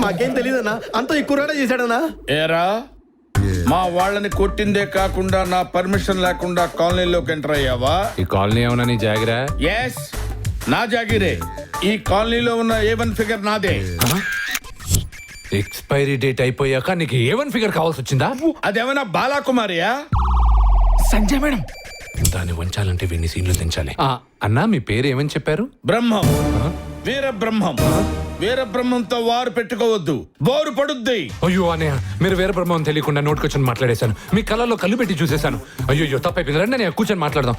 మాకేం తెలియదన్నా, అంత ఎక్కువ చేశాడన్నా. ఏరా మా వాళ్ళని కొట్టిందే కాకుండా నా పర్మిషన్ లేకుండా కాలనీలోకి ఎంటర్ అయ్యావా? ఈ కాలనీ ఏమన్నా నీ జాగిరా? ఎస్, నా జాగిరే. ఈ కాలనీలో ఉన్న A1 ఫిగర్ నాదే. ఎక్స్పైరీ డేట్ అయిపోయాక నీకు A1 ఫిగర్ కావాల్సి వచ్చిందా? అదేమన్నా బాలాకుమారియా? సంజయ్ మేడం, దాన్ని వంచాలంటే వీడిని సీన్లు తెంచాలి. అన్నా మీ పేరు ఏమని చెప్పారు? బ్రహ్మం, వీర బ్రహ్మం. వీర బ్రహ్మంతో వారు పెట్టుకోవద్దు, బోరు పడుద్ది. అయ్యో అన్నయ్య, మీరు వేరే బ్రహ్మం తెలియకుండా నోటుకొచ్చి మాట్లాడేశాను. మీ కళ్ళలో కళ్ళు పెట్టి చూసేశాను. అయ్యో తప్పైపోయింది. రండి నేను కూర్చొని మాట్లాడదాం.